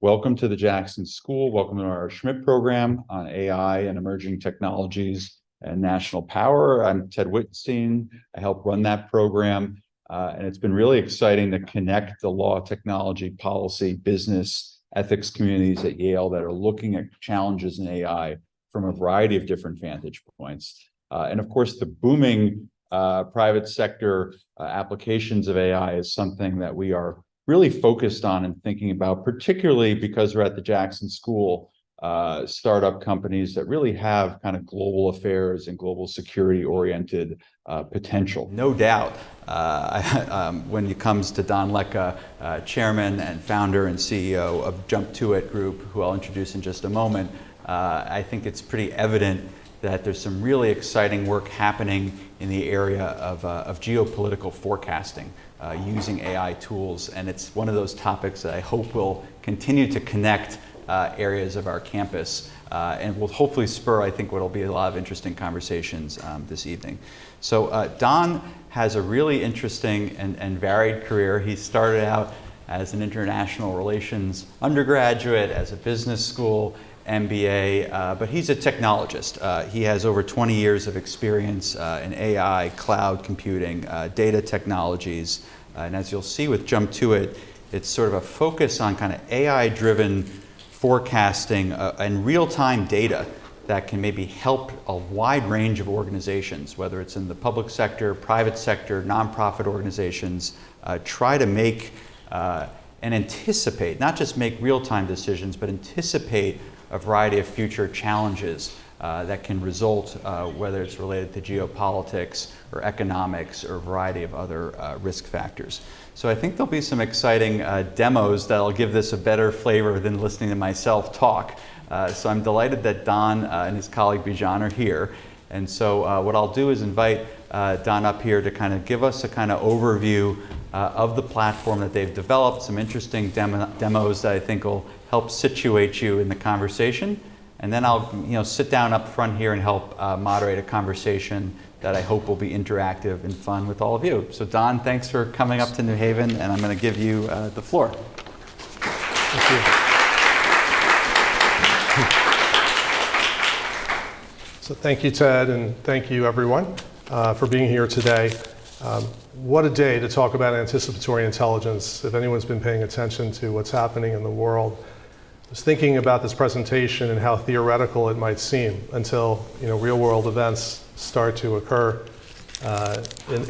Welcome to the Jackson School. Welcome to our Schmidt program on AI and emerging technologies and national power. I'm Ted Wittenstein. I help run that program. And it's been really exciting to connect the law, technology, policy, business, ethics communities at Yale that are looking at challenges in AI from a variety of different vantage points. And of course, the booming private sector applications of AI is something that we are really focused on and thinking about, particularly because we're at the Jackson School, startup companies that really have kind of global affairs and global security oriented potential. No doubt, when it comes to Don Leka, chairman and founder and CEO of Jumptuit Group, who I'll introduce in just a moment, I think it's pretty evident that there's some really exciting work happening in the area of geopolitical forecasting using AI tools. And it's one of those topics that I hope will continue to connect areas of our campus and will hopefully spur, I think, what will be a lot of interesting conversations this evening. So Don has a really interesting and varied career. He started out as an international relations undergraduate, as a business school MBA, but he's a technologist. He has over 20 years of experience in AI, cloud computing, data technologies, and as you'll see with Jumptuit, it's sort of a focus on kind of AI-driven forecasting and real-time data that can maybe help a wide range of organizations, whether it's in the public sector, private sector, nonprofit organizations, try to make and anticipate, not just make real-time decisions, but anticipate a variety of future challenges that can result, whether it's related to geopolitics or economics or a variety of other risk factors. So I think there'll be some exciting demos that'll give this a better flavor than listening to myself talk. So I'm delighted that Don and his colleague Bijan are here. And so what I'll do is invite Don up here to kind of give us a kind of overview of the platform that they've developed, some interesting demos that I think will help situate you in the conversation. And then I'll sit down up front here and help moderate a conversation that I hope will be interactive and fun with all of you. So Don, thanks for coming up to New Haven, and I'm going to give you the floor. Thank you. So thank you, Ted, and thank you, everyone, for being here today. What a day to talk about anticipatory intelligence. If anyone's been paying attention to what's happening in the world, I was thinking about this presentation and how theoretical it might seem until real-world events start to occur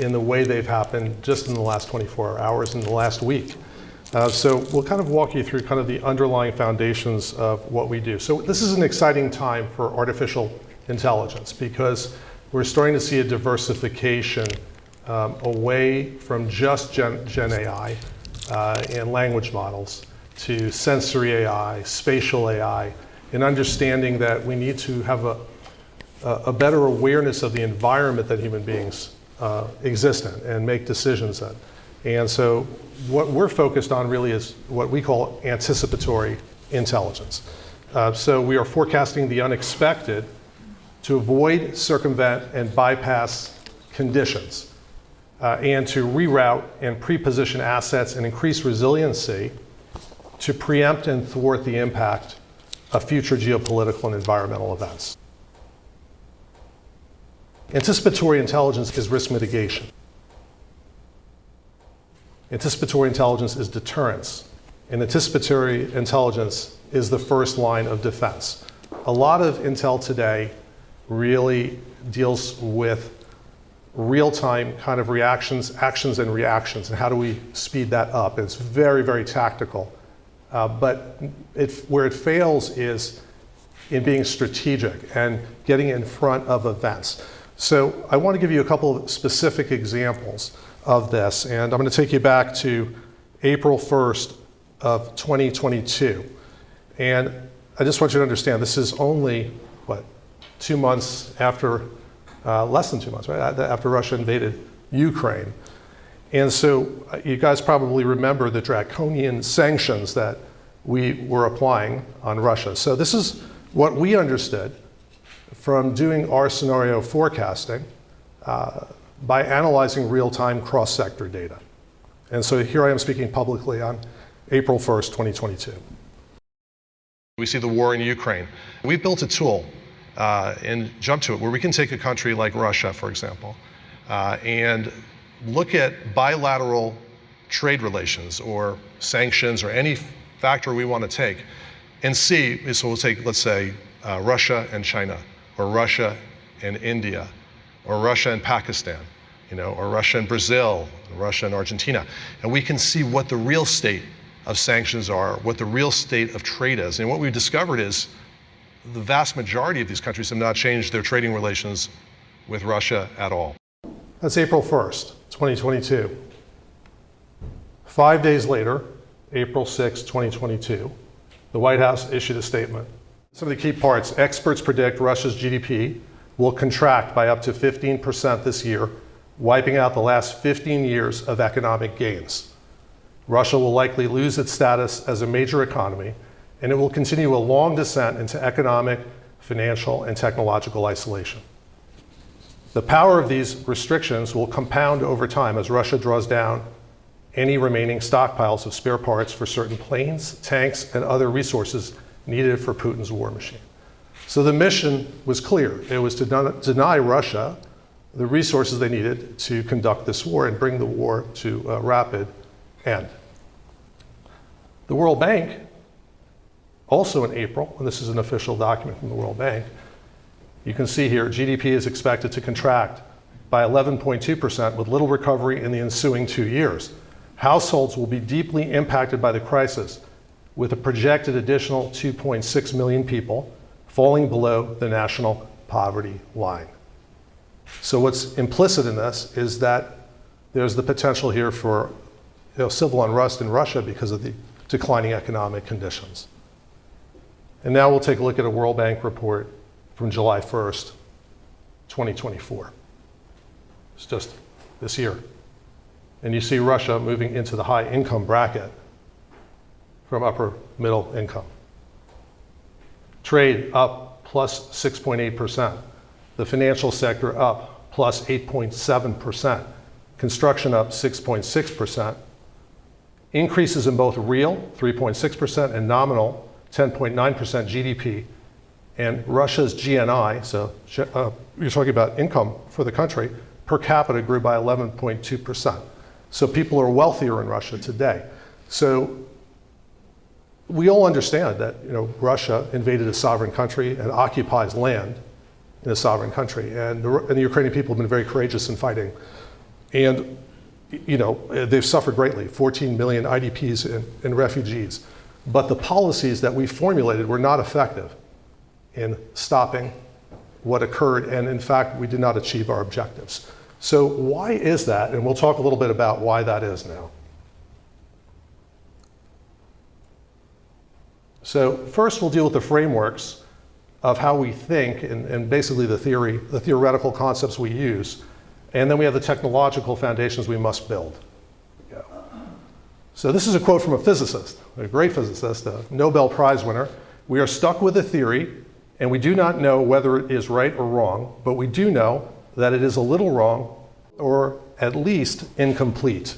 in the way they've happened just in the last 24 hours, in the last week. So we'll kind of walk you through kind of the underlying foundations of what we do. So this is an exciting time for artificial intelligence because we're starting to see a diversification away from just Gen AI and language models to sensory AI, spatial AI, and understanding that we need to have a better awareness of the environment that human beings exist in and make decisions in. And so what we're focused on really is what we call anticipatory intelligence. So we are forecasting the unexpected to avoid, circumvent, and bypass conditions, and to reroute and pre-position assets and increase resiliency to preempt and thwart the impact of future geopolitical and environmental events. Anticipatory intelligence is risk mitigation. Anticipatory intelligence is deterrence. And anticipatory intelligence is the first line of defense. A lot of intel today really deals with real-time kind of reactions, actions and reactions, and how do we speed that up? It's very, very tactical. But where it fails is in being strategic and getting in front of events. So I want to give you a couple of specific examples of this, and I'm going to take you back to April 1st of 2022. And I just want you to understand, this is only, 2 months after, less than 2 months, right, after Russia invaded Ukraine. And so you guys probably remember the draconian sanctions that we were applying on Russia. So this is what we understood from doing our scenario forecasting by analyzing real-time cross-sector data. And so here I am speaking publicly on April 1st, 2022. We see the war in Ukraine. We've built a tool in Jumptuit where we can take a country like Russia, for example, and look at bilateral trade relations or sanctions or any factor we want to take and see, so we'll take, let's say, Russia and China, or Russia and India, or Russia and Pakistan, or Russia and Brazil, or Russia and Argentina. And we can see what the real state of sanctions are, what the real state of trade is. And what we've discovered is the vast majority of these countries have not changed their trading relations with Russia at all. That's April 1st, 2022. 5 days later, April 6, 2022, the White House issued a statement. Some of the key parts: experts predict Russia's GDP will contract by up to 15% this year, wiping out the last 15 years of economic gains. Russia will likely lose its status as a major economy, and it will continue a long descent into economic, financial, and technological isolation. The power of these restrictions will compound over time as Russia draws down any remaining stockpiles of spare parts for certain planes, tanks, and other resources needed for Putin's war machine. So the mission was clear. It was to deny Russia the resources they needed to conduct this war and bring the war to a rapid end. The World Bank, also in April, and this is an official document from the World Bank, you can see here GDP is expected to contract by 11.2% with little recovery in the ensuing 2 years. Households will be deeply impacted by the crisis, with a projected additional 2.6 million people falling below the national poverty line. So what's implicit in this is that there's the potential here for civil unrest in Russia because of the declining economic conditions. And now we'll take a look at a World Bank report from July 1st, 2024. It's just this year. And you see Russia moving into the high income bracket from upper middle income. Trade up plus 6.8%. The financial sector up plus 8.7%. Construction up 6.6%. Increases in both real, 3.6%, and nominal, 10.9% GDP. And Russia's GNI, so you're talking about income for the country, per capita grew by 11.2%. So people are wealthier in Russia today. So we all understand that Russia invaded a sovereign country and occupies land in a sovereign country. And the Ukrainian people have been very courageous in fighting. And they've suffered greatly, 14 million IDPs and refugees. But the policies that we formulated were not effective in stopping what occurred, and in fact, we did not achieve our objectives. So why is that? And we'll talk a little bit about why that is now. So first, we'll deal with the frameworks of how we think and basically the theoretical concepts we use. And then we have the technological foundations we must build. Yeah. So this is a quote from a physicist, a great physicist, a Nobel Prize winner. "We are stuck with a theory, and we do not know whether it is right or wrong, but we do know that it is a little wrong, or at least incomplete."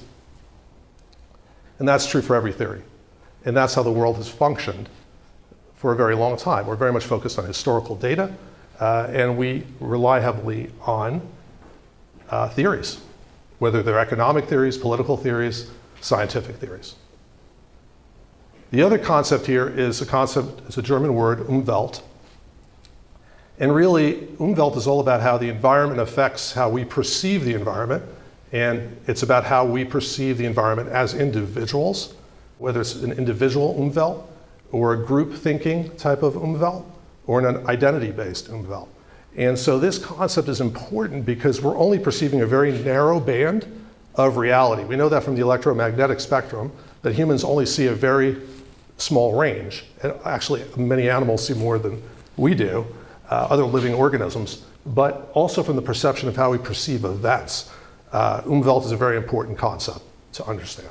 And that's true for every theory. And that's how the world has functioned for a very long time. We're very much focused on historical data, and we rely heavily on theories, whether they're economic theories, political theories, scientific theories. The other concept here is it's a German word, Umwelt. And really, Umwelt is all about how the environment affects how we perceive the environment, and it's about how we perceive the environment as individuals, whether it's an individual Umwelt, or a group thinking type of Umwelt, or an identity-based Umwelt. And so this concept is important because we're only perceiving a very narrow band of reality. We know that from the electromagnetic spectrum, that humans only see a very small range. And actually, many animals see more than we do, other living organisms, but also from the perception of how we perceive events. Umwelt is a very important concept to understand.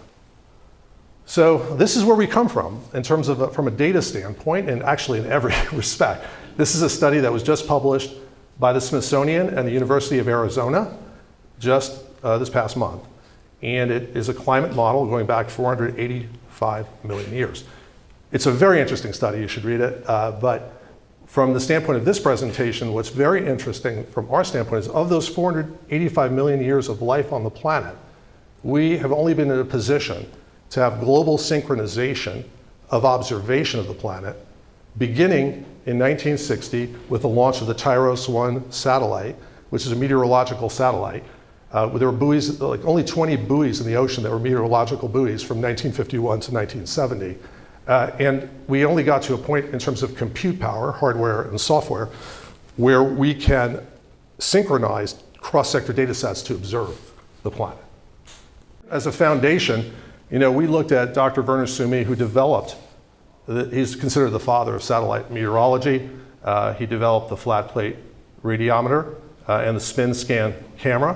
So this is where we come from in terms of from a data standpoint, and actually in every respect. This is a study that was just published by the Smithsonian and the University of Arizona just this past month. And it is a climate model going back 485 million years. It's a very interesting study, you should read it, but from the standpoint of this presentation, what's very interesting from our standpoint is of those 485 million years of life on the planet, we have only been in a position to have global synchronization of observation of the planet, beginning in 1960 with the launch of the TIROS-1 satellite, which is a meteorological satellite. There were buoys, like only 20 buoys in the ocean that were meteorological buoys from 1951 to 1970. And we only got to a point in terms of compute power, hardware and software, where we can synchronize cross-sector data sets to observe the planet. As a foundation, we looked at Dr. Werner Suomi, who developed, he's considered the father of satellite meteorology. He developed the flat plate radiometer and the spin scan camera,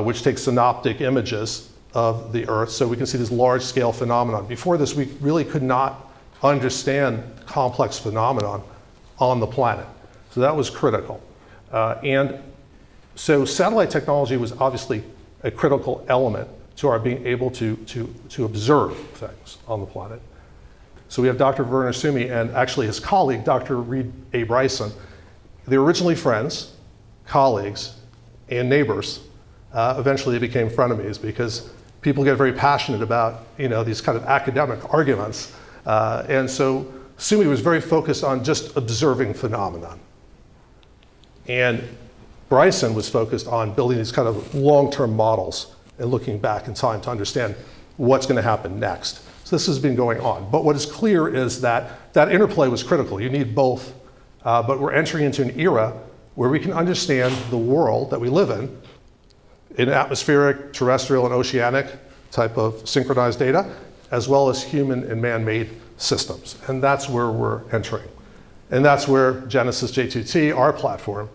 which takes synoptic images of the Earth so we can see this large scale phenomenon. Before this, we really could not understand complex phenomenon on the planet. So that was critical. And so satellite technology was obviously a critical element to our being able to observe things on the planet. So we have Dr. Werner Suomi and actually his colleague, Dr. Reed A. Bryson. They were originally friends, colleagues, and neighbors. Eventually they became frenemies because people get very passionate about these kind of academic arguments. And so Suomi was very focused on just observing phenomenon. And Bryson was focused on building these kind of long-term models and looking back in time to understand what's going to happen next. So this has been going on. But what is clear is that that interplay was critical. You need both. But we're entering into an era where we can understand the world that we live in atmospheric, terrestrial, and oceanic type of synchronized data, as well as human and man-made systems. And that's where we're entering. And that's where Genesis J2T, our platform,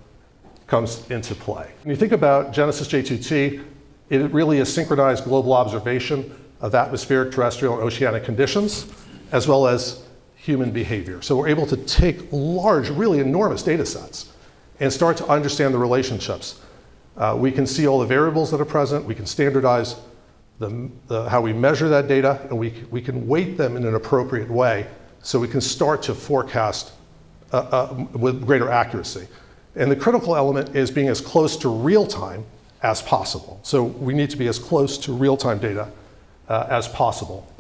comes into play. When you think about Genesis J2T, it really is synchronized global observation of atmospheric, terrestrial, and oceanic conditions, as well as human behavior. So we're able to take large, really enormous data sets and start to understand the relationships. We can see all the variables that are present. We can standardize how we measure that data, and we can weight them in an appropriate way so we can start to forecast with greater accuracy. And the critical element is being as close to real time as possible. So we need to be as close to real-time data as possible.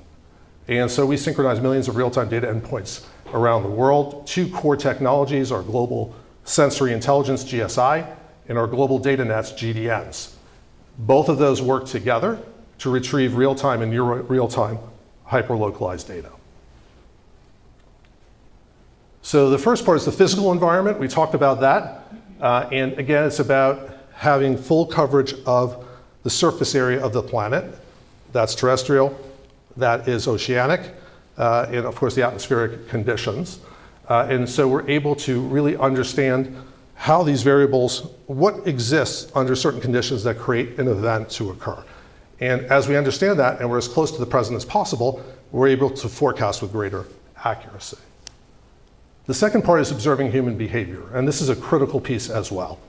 And so we synchronize millions of real-time data endpoints around the world. Two core technologies are global sensory intelligence, GSI, and our global data nets, GDNs. Both of those work together to retrieve real-time and near real-time hyper-localized data. So the first part is the physical environment. We talked about that. And again, it's about having full coverage of the surface area of the planet. That's terrestrial, that is oceanic, and of course the atmospheric conditions. And so we're able to really understand how these variables, what exists under certain conditions that create an event to occur. And as we understand that, and we're as close to the present as possible, we're able to forecast with greater accuracy. The second part is observing human behavior, and this is a critical piece as well.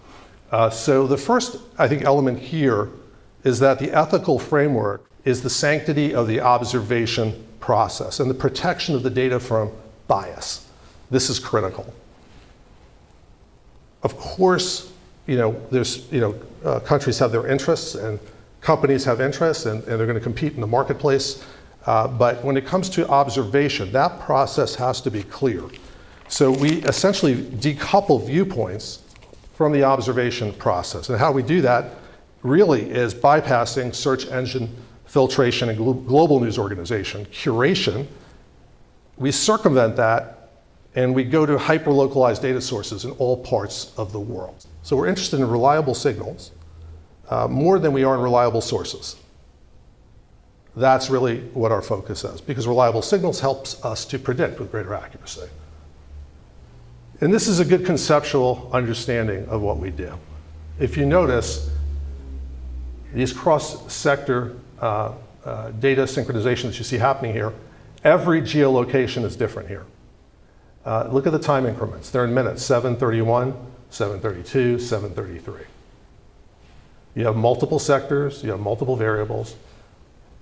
So the first, I think, element here is that the ethical framework is the sanctity of the observation process and the protection of the data from bias. This is critical. Of course, countries have their interests and companies have interests and they're going to compete in the marketplace. But when it comes to observation, that process has to be clear. So we essentially decouple viewpoints from the observation process. And how we do that really is bypassing search engine filtration and global news organization, curation. We circumvent that and we go to hyper-localized data sources in all parts of the world. So we're interested in reliable signals more than we are in reliable sources. That's really what our focus is, because reliable signals helps us to predict with greater accuracy. And this is a good conceptual understanding of what we do. If you notice, these cross-sector data synchronization that you see happening here, every geolocation is different here. Look at the time increments. They're in minutes, 7:31, 7:32, 7:33. You have multiple sectors, you have multiple variables.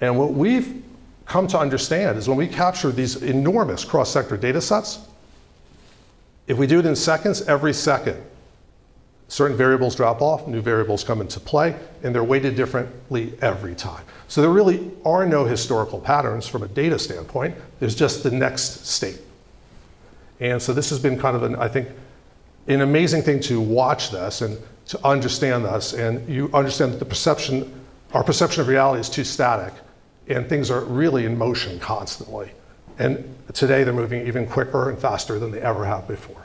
And what we've come to understand is when we capture these enormous cross-sector data sets, if we do it in seconds, every second, certain variables drop off, new variables come into play, and they're weighted differently every time. So there really are no historical patterns from a data standpoint. There's just the next state. And so this has been kind of I think, an amazing thing to watch this and to understand this. And you understand that our perception of reality is too static, and things are really in motion constantly. And today they're moving even quicker and faster than they ever have before.